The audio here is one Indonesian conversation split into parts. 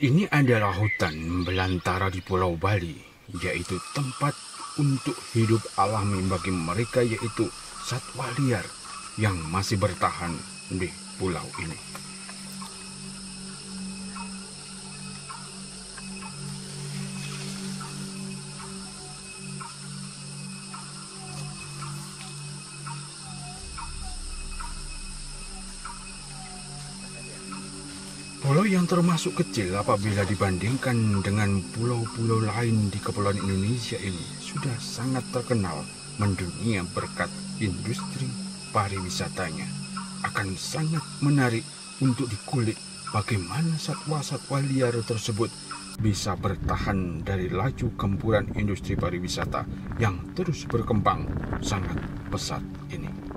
Ini adalah hutan belantara di Pulau Bali, yaitu tempat untuk hidup alami bagi mereka, yaitu satwa liar yang masih bertahan di pulau ini. Pulau yang termasuk kecil apabila dibandingkan dengan pulau-pulau lain di Kepulauan Indonesia ini sudah sangat terkenal mendunia berkat industri pariwisatanya. Akan sangat menarik untuk dikulik bagaimana satwa-satwa liar tersebut bisa bertahan dari laju gempuran industri pariwisata yang terus berkembang sangat pesat ini.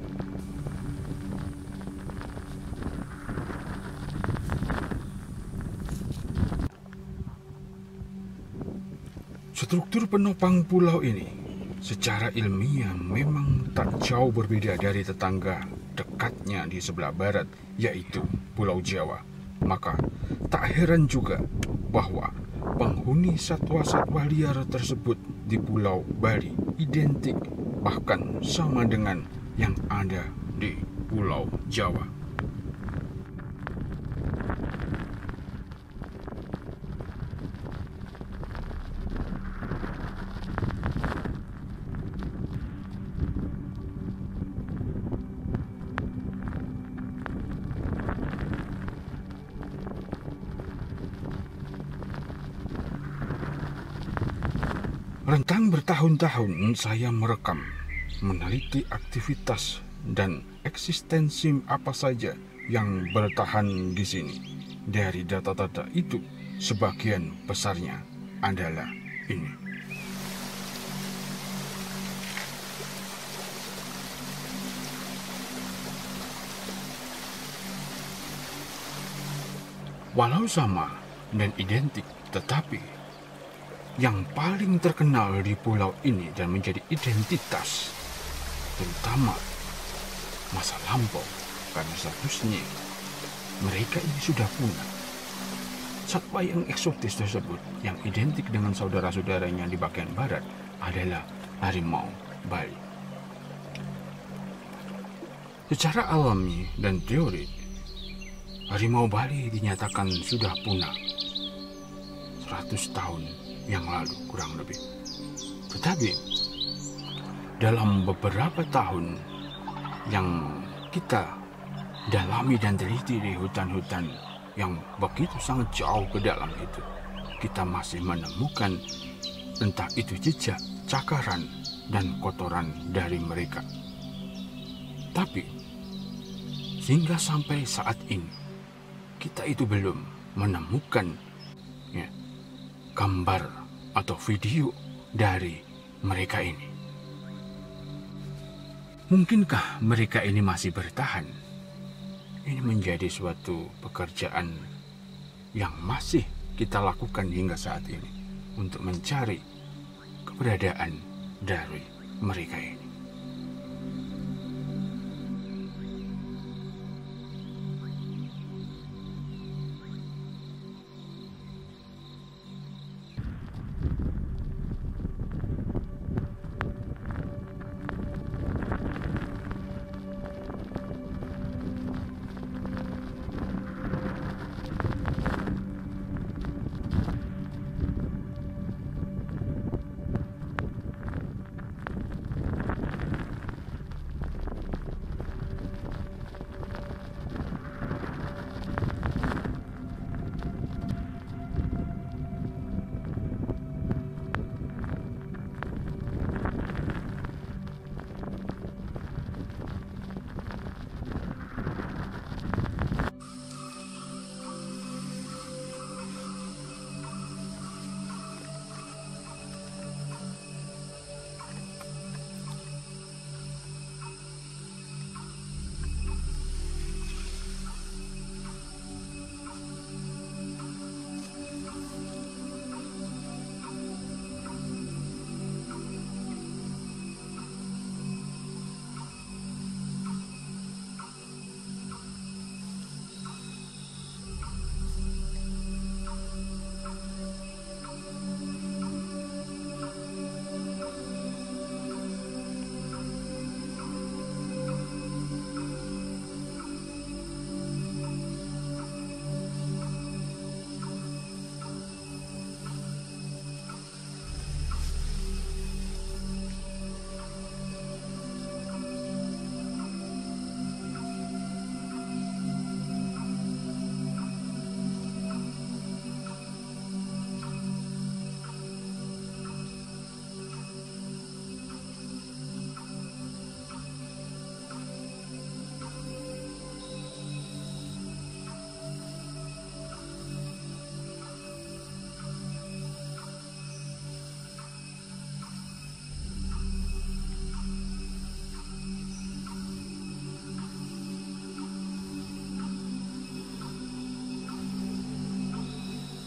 Struktur penopang pulau ini secara ilmiah memang tak jauh berbeda dari tetangga dekatnya di sebelah barat, yaitu Pulau Jawa. Maka tak heran juga bahwa penghuni satwa-satwa liar tersebut di Pulau Bali identik bahkan sama dengan yang ada di Pulau Jawa. Rentang bertahun-tahun saya merekam, meneliti aktivitas dan eksistensi apa saja yang bertahan di sini. Dari data-data itu, sebagian besarnya adalah ini. Walau sama dan identik, tetapi yang paling terkenal di pulau ini dan menjadi identitas, terutama masa lampau, karena seharusnya mereka ini sudah punah. Satwa yang eksotis tersebut yang identik dengan saudara-saudaranya di bagian barat adalah harimau Bali. Secara alami dan teori, harimau Bali dinyatakan sudah punah 100 tahun yang lalu kurang lebih. Tetapi dalam beberapa tahun yang kita dalami dan teliti di hutan-hutan yang begitu sangat jauh ke dalam itu, kita masih menemukan entah itu jejak, cakaran, dan kotoran dari mereka. Tapi hingga sampai saat ini kita itu belum menemukan gambar atau video dari mereka ini. Mungkinkah mereka ini masih bertahan? Ini menjadi suatu pekerjaan yang masih kita lakukan hingga saat ini untuk mencari keberadaan dari mereka ini.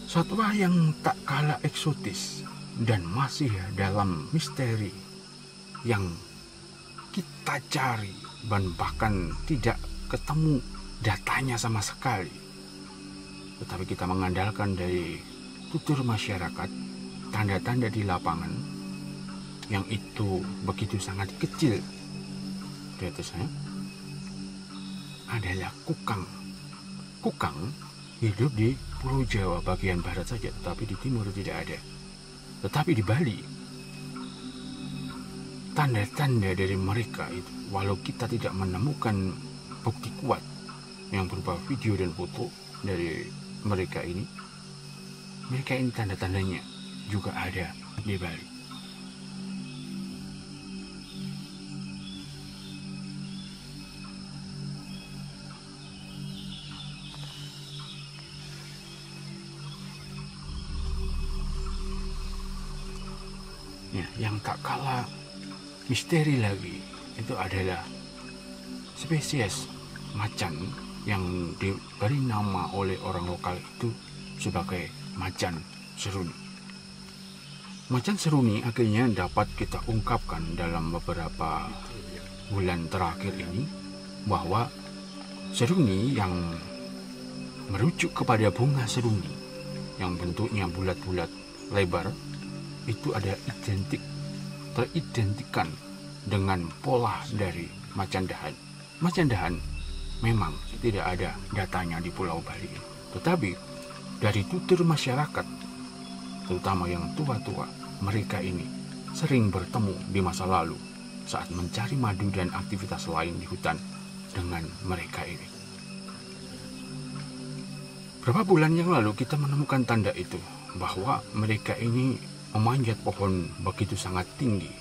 Satwa yang tak kalah eksotis dan masih dalam misteri yang kita cari dan bahkan tidak ketemu datanya sama sekali. Tetapi kita mengandalkan dari tutur masyarakat, tanda-tanda di lapangan yang itu begitu sangat kecil di atasnya adalah kukang. Kukang hidup di Pulau Jawa bagian barat saja, tetapi di timur tidak ada. Tetapi di Bali, tanda-tanda dari mereka itu, walau kita tidak menemukan bukti kuat yang berupa video dan foto dari mereka ini tanda-tandanya juga ada di Bali. Ya, yang tak kalah misteri lagi itu adalah spesies macan yang diberi nama oleh orang lokal itu sebagai macan seruni. Macan seruni akhirnya dapat kita ungkapkan dalam beberapa bulan terakhir ini, bahwa seruni yang merujuk kepada bunga seruni yang bentuknya bulat-bulat lebar itu ada teridentikan dengan pola dari macan dahan. Macan dahan memang tidak ada datanya di Pulau Bali, tetapi dari tutur masyarakat, terutama yang tua-tua, mereka ini sering bertemu di masa lalu saat mencari madu dan aktivitas lain di hutan dengan mereka ini. Beberapa bulan yang lalu kita menemukan tanda itu, bahwa mereka ini memanjat pohon begitu sangat tinggi,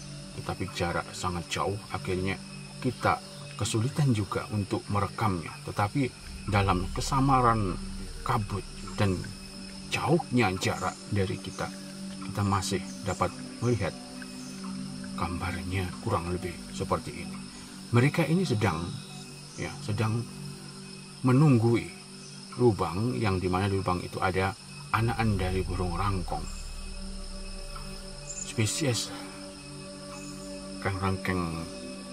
tetapi jarak sangat jauh. Akhirnya kita kesulitan juga untuk merekamnya, tetapi dalam kesamaran kabut dan jauhnya jarak dari kita masih dapat melihat gambarnya kurang lebih seperti ini. Mereka ini sedang menunggui lubang, yang dimana di lubang itu ada anakan dari burung rangkong, spesies rangkeng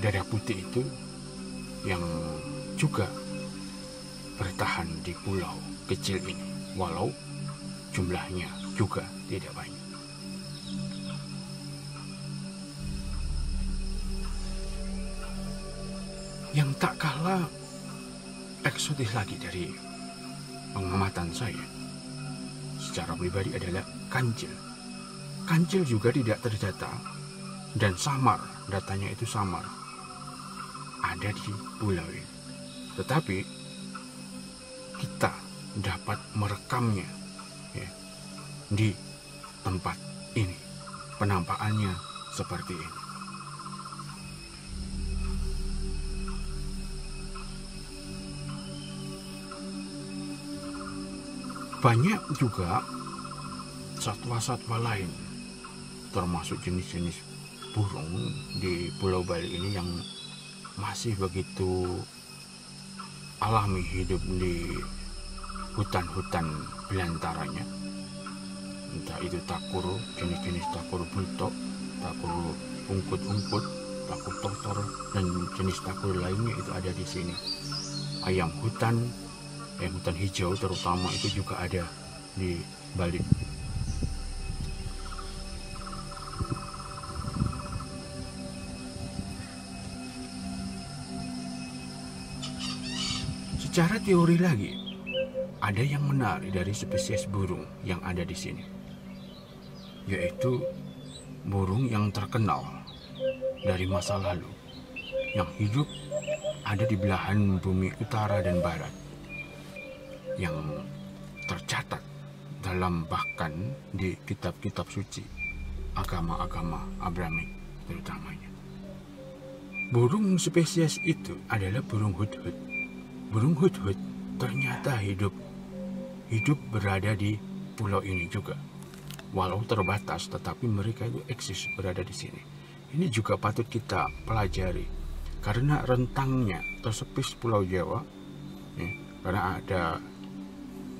darah putih itu, yang juga bertahan di pulau kecil ini, walau jumlahnya juga tidak banyak. Yang tak kalah eksotis lagi dari pengamatan saya secara pribadi adalah kancil. Kancil juga tidak terdata dan samar, datanya itu samar, ada di pulau ini. Tetapi kita dapat merekamnya di tempat ini. Penampakannya seperti ini. Banyak juga satwa-satwa lain, termasuk jenis-jenis burung di Pulau Bali ini yang masih begitu alami hidup di hutan-hutan belantaranya. Entah itu takur, jenis-jenis takur bultok, takur ungkut-ungkut, takur tortor, dan jenis takur lainnya itu ada di sini. Ayam hutan hijau terutama itu juga ada di Bali. Secara teori lagi, ada yang menarik dari spesies burung yang ada di sini, yaitu burung yang terkenal dari masa lalu, yang hidup ada di belahan bumi utara dan barat, yang tercatat dalam bahkan di kitab-kitab suci agama-agama Abrahmik terutamanya. Burung spesies itu adalah burung hudhud. Burung hudhud ternyata hidup berada di pulau ini juga. Walau terbatas, tetapi mereka itu eksis berada di sini. Ini juga patut kita pelajari, karena rentangnya tersepis Pulau Jawa, karena ada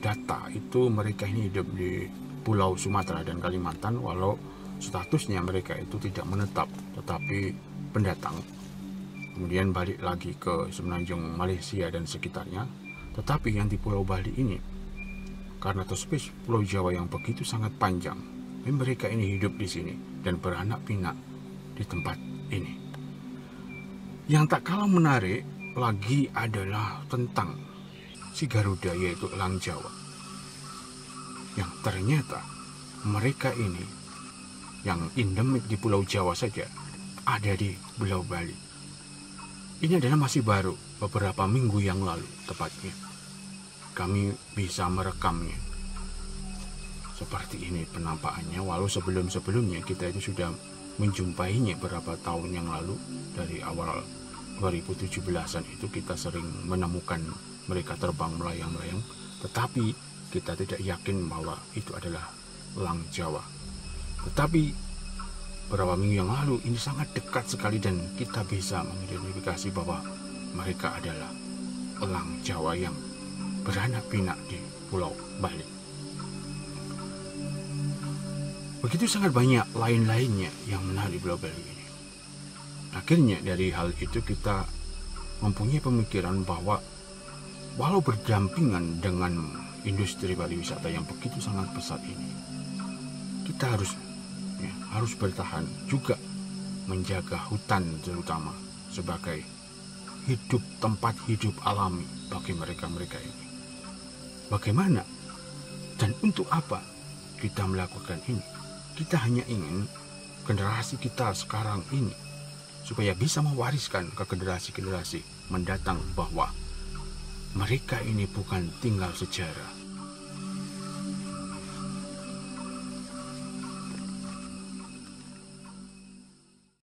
data itu mereka ini hidup di Pulau Sumatera dan Kalimantan, walau statusnya mereka itu tidak menetap tetapi pendatang, kemudian balik lagi ke semenanjung Malaysia dan sekitarnya. Tetapi yang di Pulau Bali ini, karena terspesies Pulau Jawa yang begitu sangat panjang, mereka ini hidup di sini dan beranak pinak di tempat ini. Yang tak kalah menarik lagi adalah tentang si Garuda, yaitu elang Jawa, yang ternyata mereka ini yang endemik di Pulau Jawa saja ada di Pulau Bali. Ini adalah masih baru, beberapa minggu yang lalu tepatnya kami bisa merekamnya. Seperti ini penampakannya, walau sebelum-sebelumnya kita itu sudah menjumpainya beberapa tahun yang lalu. Dari awal 2017-an itu kita sering menemukan mereka terbang melayang-layang, tetapi kita tidak yakin bahwa itu adalah elang Jawa. Tetapi beberapa minggu yang lalu ini sangat dekat sekali dan kita bisa mengidentifikasi bahwa mereka adalah elang Jawa yang beranak pinak di Pulau Bali. Begitu sangat banyak lain-lainnya yang menarik di Pulau Bali ini. Akhirnya dari hal itu kita mempunyai pemikiran bahwa walau berdampingan dengan industri pariwisata yang begitu sangat pesat ini, kita harus bertahan juga menjaga hutan, terutama sebagai tempat hidup alami bagi mereka ini. Bagaimana dan untuk apa kita melakukan ini? Kita hanya ingin generasi kita sekarang ini supaya bisa mewariskan ke generasi-generasi mendatang bahwa mereka ini bukan tinggal sejarah,